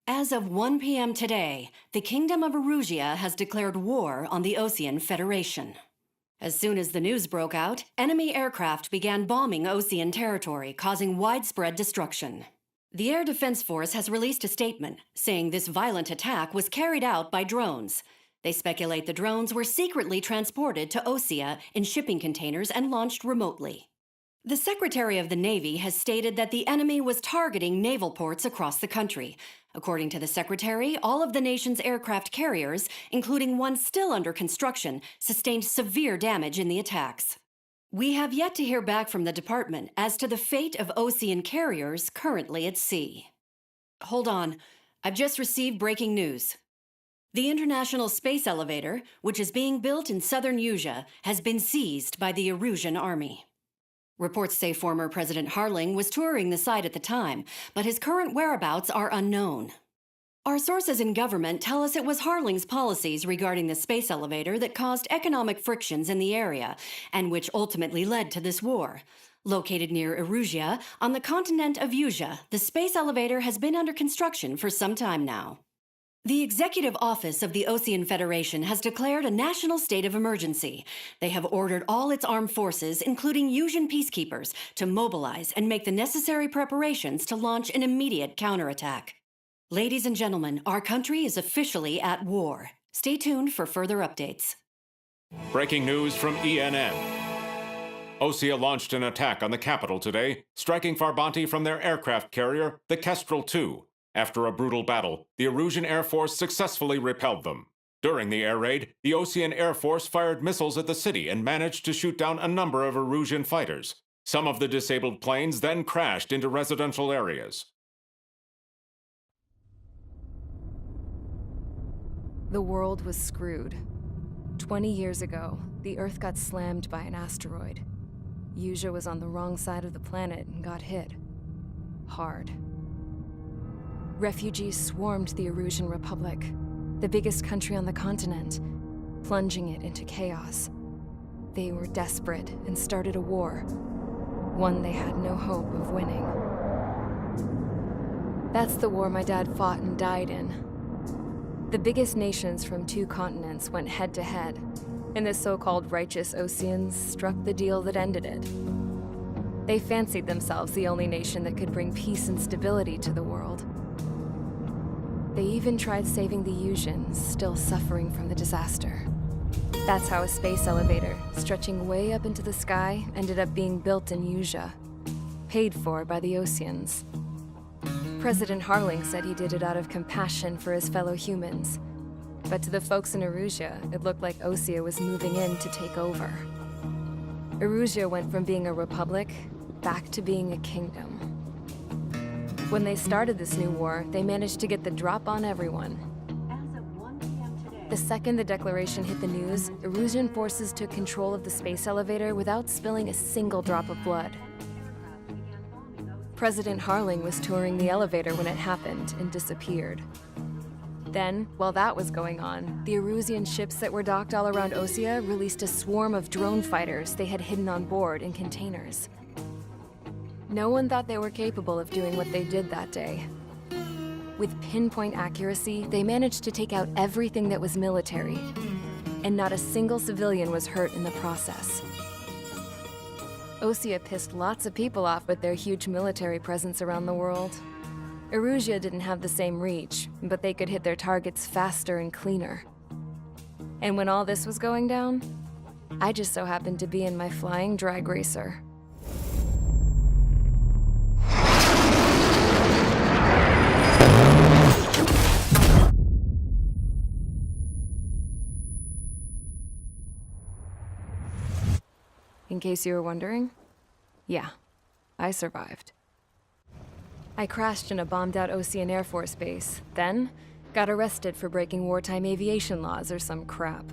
As of 1 p.m. today, the Kingdom of Erusia has declared war on the Osean Federation. As soon as the news broke out, enemy aircraft began bombing Osean territory, causing widespread destruction. The Air Defense Force has released a statement saying this violent attack was carried out by drones. They speculate the drones were secretly transported to Osea in shipping containers and launched remotely. The Secretary of the Navy has stated that the enemy was targeting naval ports across the country. According to the Secretary, all of the nation's aircraft carriers, including one still under construction, sustained severe damage in the attacks. We have yet to hear back from the department as to the fate of Osean carriers currently at sea. Hold on, I've just received breaking news. The International Space Elevator, which is being built in southern Usea, has been seized by the Erusian army. Reports say former President Harling was touring the site at the time, but his current whereabouts are unknown. Our sources in government tell us it was Harling's policies regarding the space elevator that caused economic frictions in the area, and which ultimately led to this war. Located near Erusia, on the continent of Usea, the space elevator has been under construction for some time now. The Executive Office of the Osean Federation has declared a national state of emergency. They have ordered all its armed forces, including Usian peacekeepers, to mobilize and make the necessary preparations to launch an immediate counterattack. Ladies and gentlemen, our country is officially at war. Stay tuned for further updates. Breaking news from ENN. Osea launched an attack on the capital today, striking Farbanti from their aircraft carrier, the Kestrel II. After a brutal battle, the Erusian Air Force successfully repelled them. During the air raid, the Osean Air Force fired missiles at the city and managed to shoot down a number of Erusian fighters. Some of the disabled planes then crashed into residential areas. The world was screwed. 20 years ago, the Earth got slammed by an asteroid. Usea was on the wrong side of the planet and got hit. Hard. Refugees swarmed the Erusian Republic, the biggest country on the continent, plunging it into chaos. They were desperate and started a war, one they had no hope of winning. That's the war my dad fought and died in. The biggest nations from 2 continents went head-to-head, and the so-called righteous Oseans struck the deal that ended it. They fancied themselves the only nation that could bring peace and stability to the world. They even tried saving the Usians, still suffering from the disaster. That's how a space elevator, stretching way up into the sky, ended up being built in Usea, paid for by the Oseans. President Harling said he did it out of compassion for his fellow humans. But to the folks in Erusia, it looked like Osea was moving in to take over. Erusia went from being a republic back to being a kingdom. When they started this new war, they managed to get the drop on everyone. As of 1 p.m. today, The second the declaration hit the news, Erusian forces took control of the space elevator without spilling a single drop of blood. President Harling was touring the elevator when it happened and disappeared. Then, while that was going on, the Erusian ships that were docked all around Osea released a swarm of drone fighters they had hidden on board in containers. No one thought they were capable of doing what they did that day. With pinpoint accuracy, they managed to take out everything that was military, and not a single civilian was hurt in the process. Osea pissed lots of people off with their huge military presence around the world. Erusia didn't have the same reach, but they could hit their targets faster and cleaner. And when all this was going down, I just so happened to be in my flying drag racer. In case you were wondering, yeah, I survived. I crashed in a bombed-out Osean Air Force base, then got arrested for breaking wartime aviation laws or some crap.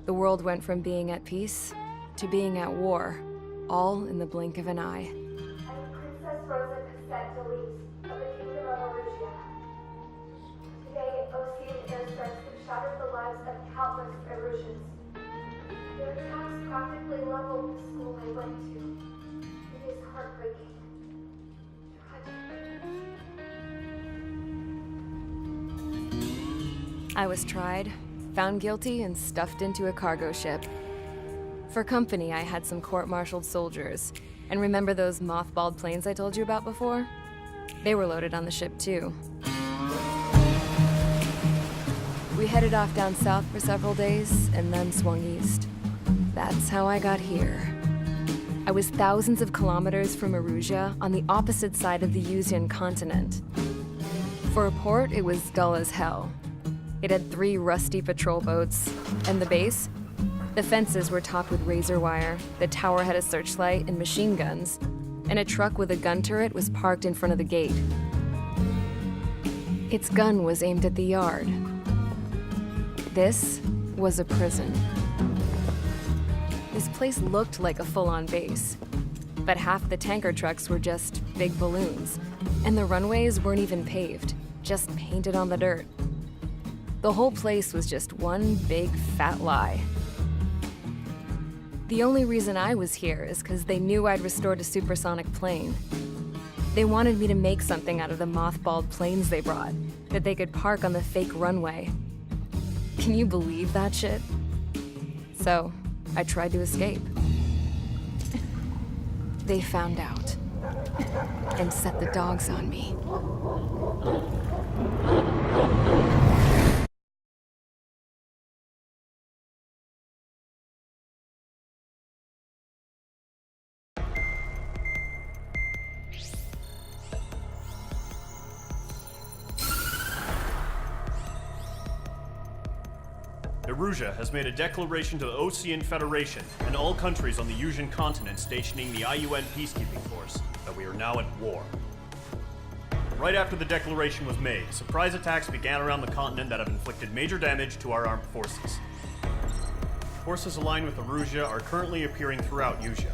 The world went from being at peace to being at war, all in the blink of an eye. I'm Princess Rosa Cassette Delise of the Kingdom of Erusia. Today, Osean airstrikes have shattered the lives of countless Erusians. Their attacks practically leveled the school I went to. It is heartbreaking. Tragic. I was tried, found guilty, and stuffed into a cargo ship. For company, I had some court-martialed soldiers. And remember those mothballed planes I told you about before? They were loaded on the ship, too. We headed off down south for several days, and then swung east. That's how I got here. I was thousands of kilometers from Erusia, on the opposite side of the Yuzian continent. For a port, it was dull as hell. It had 3 rusty patrol boats, and the base? The fences were topped with razor wire, the tower had a searchlight and machine guns, and a truck with a gun turret was parked in front of the gate. Its gun was aimed at the yard. This was a prison. This place looked like a full-on base, but half the tanker trucks were just big balloons, and the runways weren't even paved, just painted on the dirt. The whole place was just one big fat lie. The only reason I was here is because they knew I'd restored a supersonic plane. They wanted me to make something out of the mothballed planes they brought, that they could park on the fake runway. Can you believe that shit? So, I tried to escape. They found out, and set the dogs on me. Erusia has made a declaration to the Osean Federation and all countries on the Yuzian continent stationing the IUN peacekeeping force that we are now at war. Right after the declaration was made, surprise attacks began around the continent that have inflicted major damage to our armed forces. Forces aligned with Erusia are currently appearing throughout Yusia.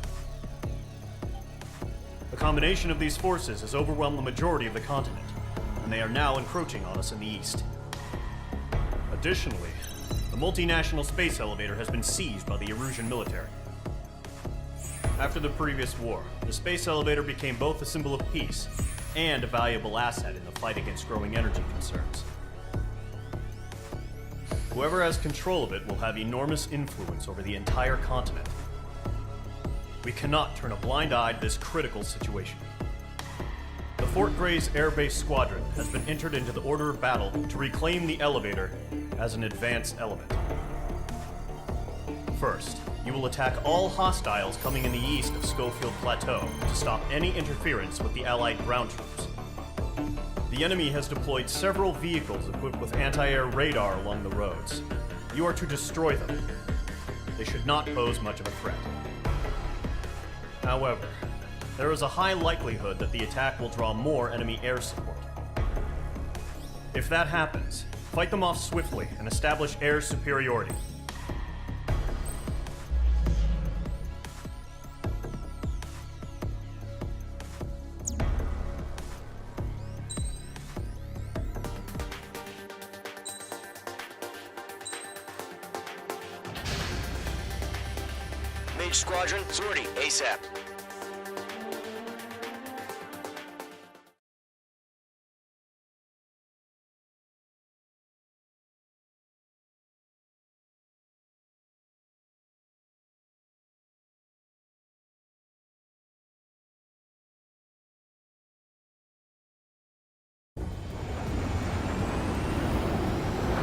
The combination of these forces has overwhelmed the majority of the continent, and they are now encroaching on us in the east. Additionally, the multinational space elevator has been seized by the Erusian military. After the previous war, the space elevator became both a symbol of peace and a valuable asset in the fight against growing energy concerns. Whoever has control of it will have enormous influence over the entire continent. We cannot turn a blind eye to this critical situation. The Fort Grays Air Base Squadron has been entered into the order of battle to reclaim the elevator as an advanced element. First, you will attack all hostiles coming in the east of Schofield Plateau to stop any interference with the Allied ground troops. The enemy has deployed several vehicles equipped with anti-air radar along the roads. You are to destroy them. They should not pose much of a threat. However, there is a high likelihood that the attack will draw more enemy air support. If that happens, fight them off swiftly and establish air superiority. Mage Squadron, sortie, ASAP.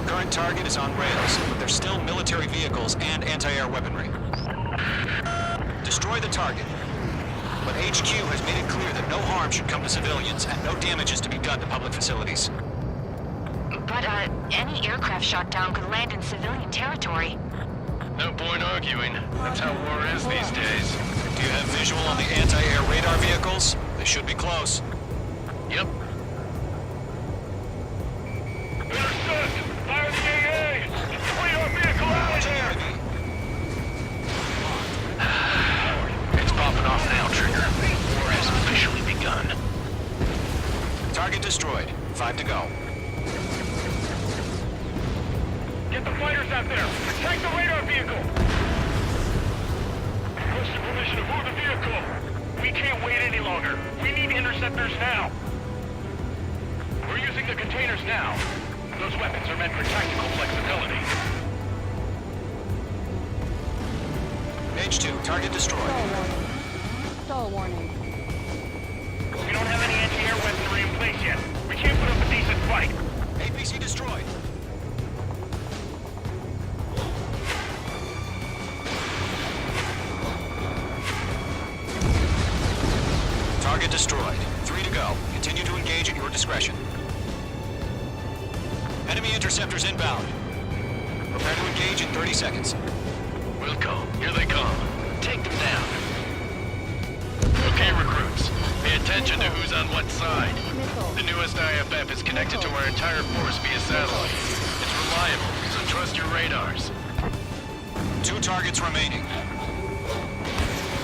Current target is on rails, but there's still military vehicles and anti-air weaponry. Destroy the target. But HQ has made it clear that no harm should come to civilians and no damage is to be done to public facilities. But, any aircraft shot down could land in civilian territory. No point arguing. That's how war is these days. Do you have visual on the anti-air radar vehicles? They should be close. Yep. Understood! Fire the AA! Flee our vehicle out of here! It's popping off now, Trigger. War has officially begun. Target destroyed. 5 to go. Get the fighters out there! Protect the radar vehicle! Requesting permission to move the vehicle! We can't wait any longer. We need interceptors now. We're using the containers now. Those weapons are meant for tactical flexibility. H2, target destroyed. Stall warning. We don't have any anti-air weaponry in place yet. We can't put up a decent fight. APC destroyed. Target destroyed. 3 to go. Continue to engage at your discretion. Enemy interceptors inbound. Prepare to engage in 30 seconds. Wilco, here they come. Take them down. Okay, recruits. Pay attention to who's on what side. The newest IFF is connected to our entire force via satellite. It's reliable, so trust your radars. 2 targets remaining.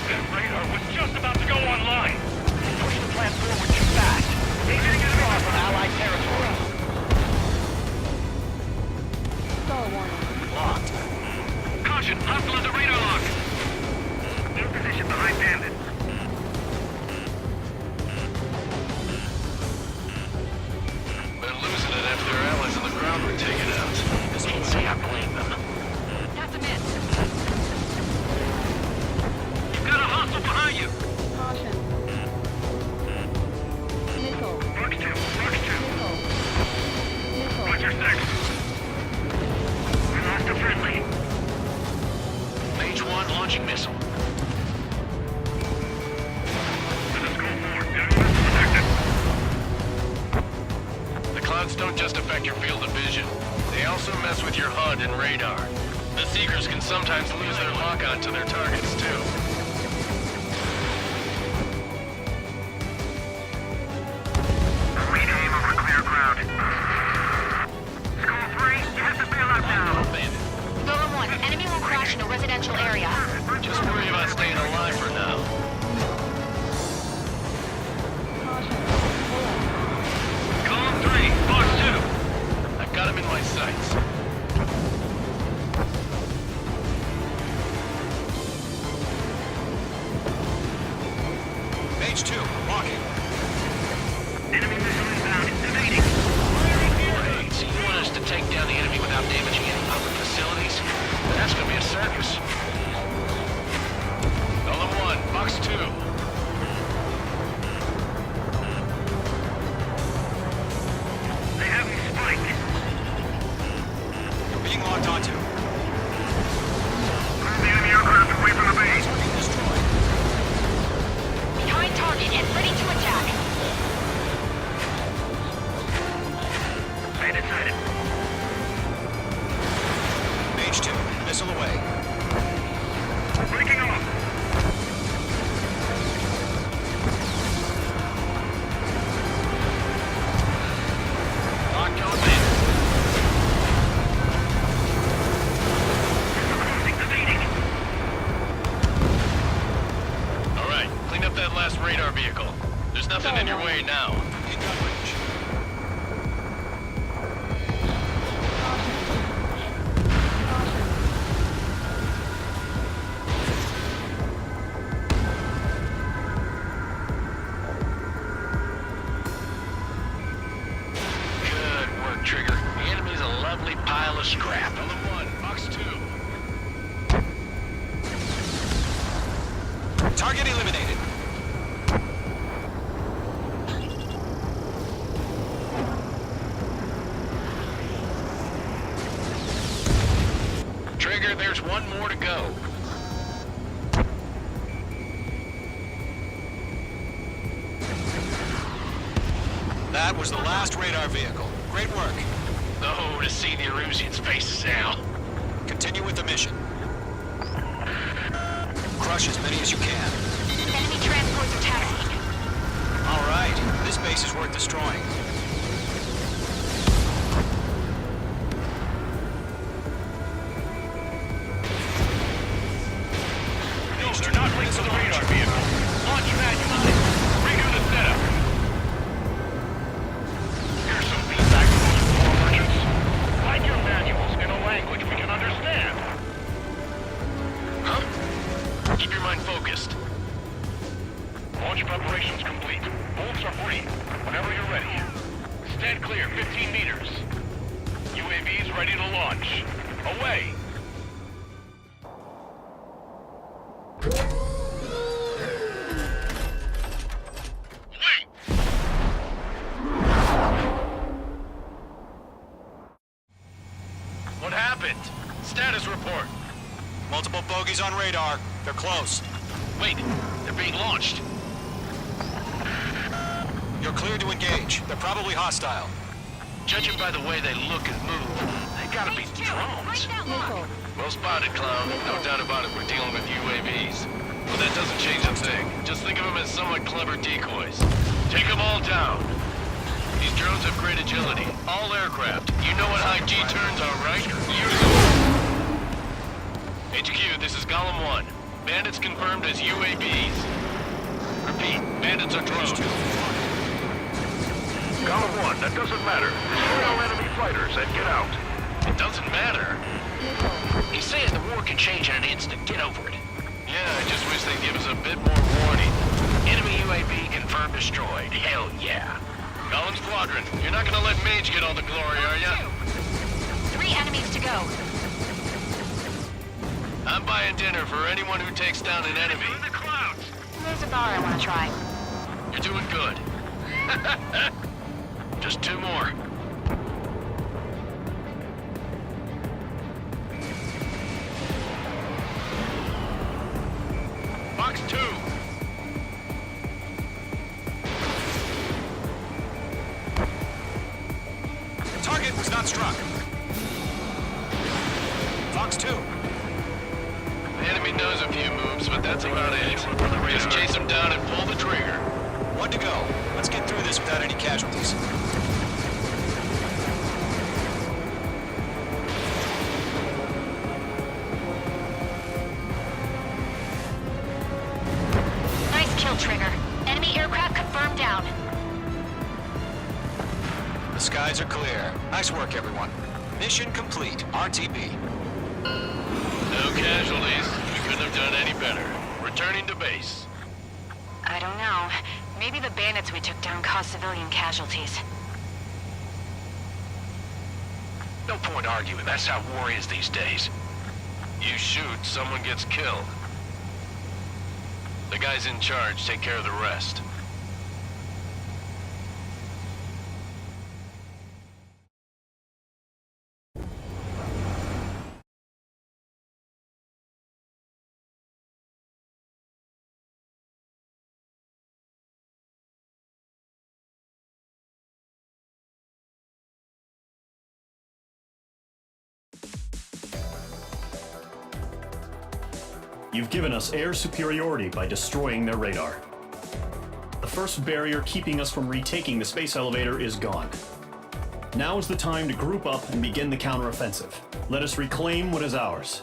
That radar was just about to go online. Push the plan forward too fast. Engaging enemy far from Allied territory. Stall warning. Locked. Caution, hostile at the radar lock. New position behind Bandit. They're losing it after their allies on the ground were taken out. Can't say I blame them. That's a miss. You've got a hostile behind you. Caution. Missile. Rock 2, Rock 2. Missile. Missile. Roger 6. We lost a friendly. H1 launching missile. Let us go forward. Enemy is protected. The clouds don't just affect your field of vision. They also mess with your HUD and radar. The Seekers can sometimes lose their lock-on to their targets, too. Rename over clear ground. School 3, you have to bail out now. Bandit. Lower 1, enemy will crash in a residential area. Just worry about staying alive for now. Caution. Column 3, Box 2. I've got him in my sights. H2, locking. Enemy missile inbound. Evading. Hey, so you want us to take down the enemy without damaging any public facilities? That's gonna be a circus. Column 1, Box 2. They have me spiked. You're being locked onto. Move the enemy aircraft away from the base. Target destroyed. Behind target and ready to attack. Bandit sighted. H2, missile away. Breaking off. Locked on bandit. Evading. All right, clean up that last radar vehicle. There's nothing in your way now. In gun range. Good work, Trigger. The enemy's a lovely pile of scrap. Column 1, Box 2. Target eliminated. Trigger, there's one more to go. That was the last radar vehicle. Great work. Oh, to see the Erusians' faces now. Continue with the mission. Crush as many as you can. Enemy transports are taxiing. All right, this base is worth destroying. No, they're not linked to the radar vehicle. Launch manual. Redo the setup. Here's some feedback from those war merchants. Write your manuals in a language we can understand. Huh? Keep your mind focused. Launch preparations complete. Bolts are free. Whenever you're ready. Stand clear, 15 meters. UAVs ready to launch. Away! Wait! What happened? Status report. Multiple bogies on radar. They're close. Wait, they're being launched. You're cleared to engage. They're probably hostile. Judging by the way they look and move, they gotta be drones. Missile. Well spotted, Clown. No doubt about it, we're dealing with UAVs. But that doesn't change a thing. Just think of them as somewhat clever decoys. Take them all down. These drones have great agility. All aircraft. You know what high G turns are, right? Use them. HQ, this is Golem 1. Bandits confirmed as UAVs. Repeat, bandits are drones. Golem 1, that doesn't matter. Destroy all enemy fighters and get out. It doesn't matter. He's saying the war can change in an instant. Get over it. Yeah, I just wish they'd give us a bit more warning. Enemy UAV confirmed destroyed. Hell yeah. Golem Squadron, you're not gonna let Mage get all the glory, are ya? 3 enemies to go. I'm buying dinner for anyone who takes down an enemy. In the clouds. There's a bar I want to try. You're doing good. Just 2 more. Box 2. Target was not struck. Fox 2. The enemy knows a few moves, but that's about it. Just chase him down and pull the trigger. 1 to go. Let's get through this without any casualties. Nice kill, Trigger. Enemy aircraft confirmed down. The skies are clear. Nice work, everyone. Mission complete. RTB. No casualties. We couldn't have done any better. Returning to base. I don't know. Maybe the bandits we took down caused civilian casualties. No point arguing. That's how war is these days. You shoot, someone gets killed. The guys in charge take care of the rest. You've given us air superiority by destroying their radar. The first barrier keeping us from retaking the space elevator is gone. Now is the time to group up and begin the counteroffensive. Let us reclaim what is ours.